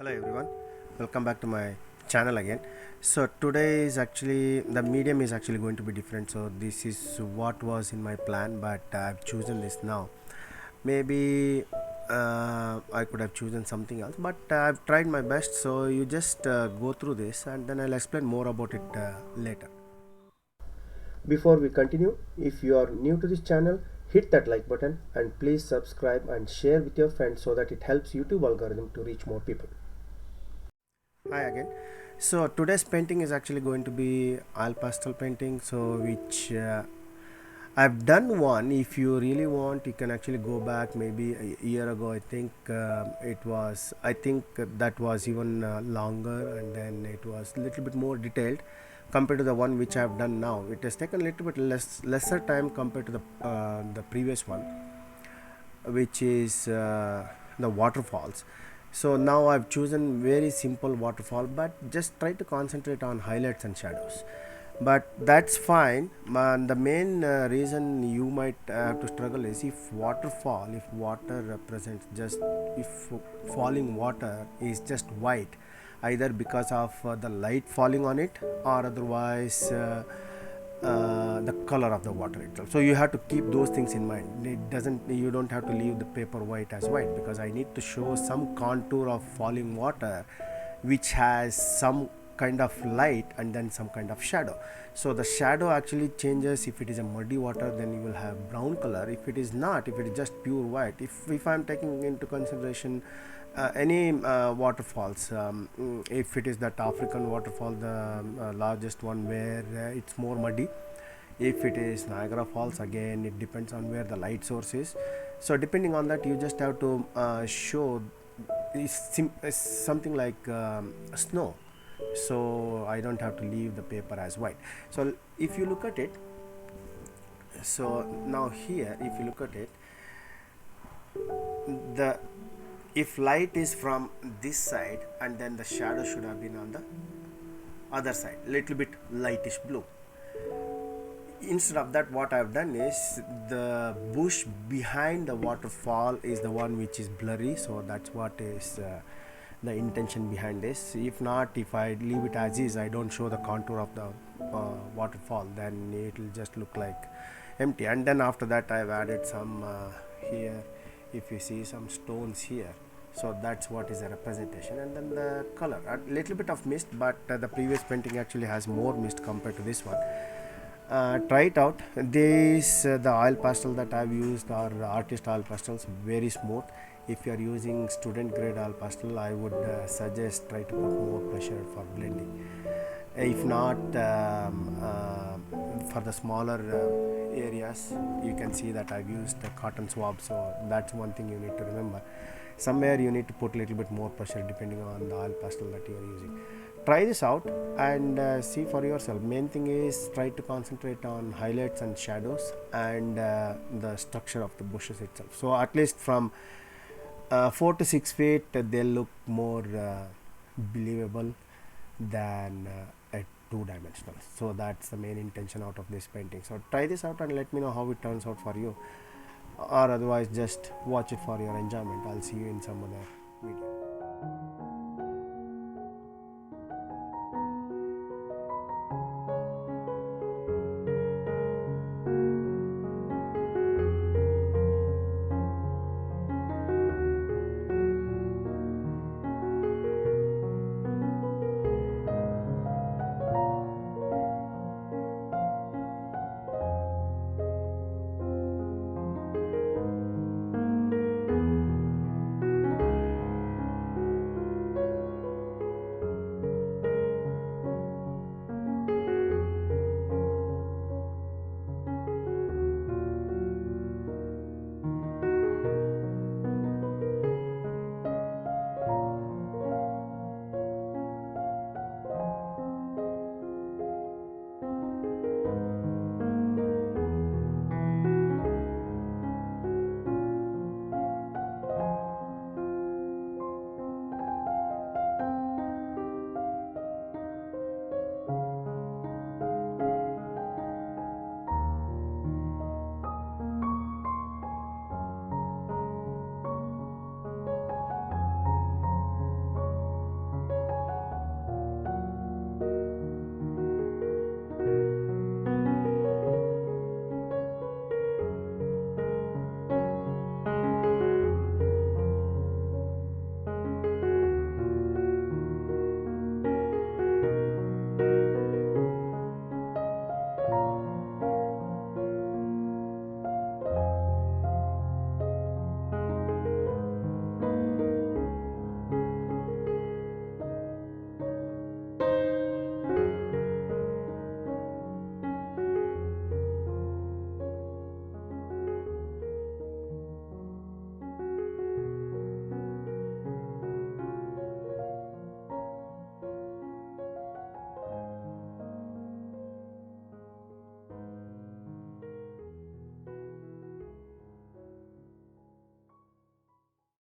Hello everyone, welcome back to my channel again. So today is actually the medium is actually going to be different. So this is what was in my plan, but I've chosen this now. Maybe I could have chosen something else, but I've tried my best. So you just go through this and then I'll explain more about it later. Before we continue, if you are new to this channel, hit that like button and please subscribe and share with your friends so that it helps YouTube algorithm to reach more people. Hi again. So today's painting is actually going to be oil pastel painting. So which I've done one. If you really want, you can actually go back maybe a year ago. I think it was. I think that was even longer, and then it was a little bit more detailed compared to the one which I've done now. It has taken a little bit lesser time compared to the previous one, which is the waterfalls. So now I've chosen very simple waterfall, but just try to concentrate on highlights and shadows, but that's fine. The main reason you might have to struggle is if water represents just, if falling water is just white, either because of the light falling on it or otherwise the color of the water itself. So you have to keep those things in mind. You don't have to leave the paper white as white, because I need to show some contour of falling water which has some kind of light and then some kind of shadow. So the shadow actually changes. If it is a muddy water, then you will have brown color. If it is not, if it is just pure white, if I'm taking into consideration any waterfalls, if it is that African waterfall, the largest one, where it's more muddy. If it is Niagara Falls, again it depends on where the light source is. So depending on that, you just have to show something like snow, so I don't have to leave the paper as white. So if you look at it, so now here if you look at it, the if light is from this side, and then the shadow should have been on the other side, little bit lightish blue. Instead of that, what I've done is the bush behind the waterfall is the one which is blurry, so that's what is the intention behind this. If not, if I leave it as is, I don't show the contour of the waterfall, then it will just look like empty. And then after that, I've added some here, if you see some stones here, so that's what is a representation. And then the color, a little bit of mist, but the previous painting actually has more mist compared to this one. Try it out. This the oil pastel that I've used are artist oil pastels, very smooth. If you are using student grade oil pastel, I would suggest try to put more pressure for blending. If not, for the smaller areas, you can see that I've used the cotton swab, so that's one thing you need to remember. Somewhere you need to put a little bit more pressure depending on the oil pastel that you are using. Try this out and see for yourself. Main thing is try to concentrate on highlights and shadows and the structure of the bushes itself. So at least from 4 to 6 feet, they'll look more believable than a two-dimensional. So that's the main intention out of this painting. So try this out and let me know how it turns out for you, or otherwise just watch it for your enjoyment. I'll see you in some other video.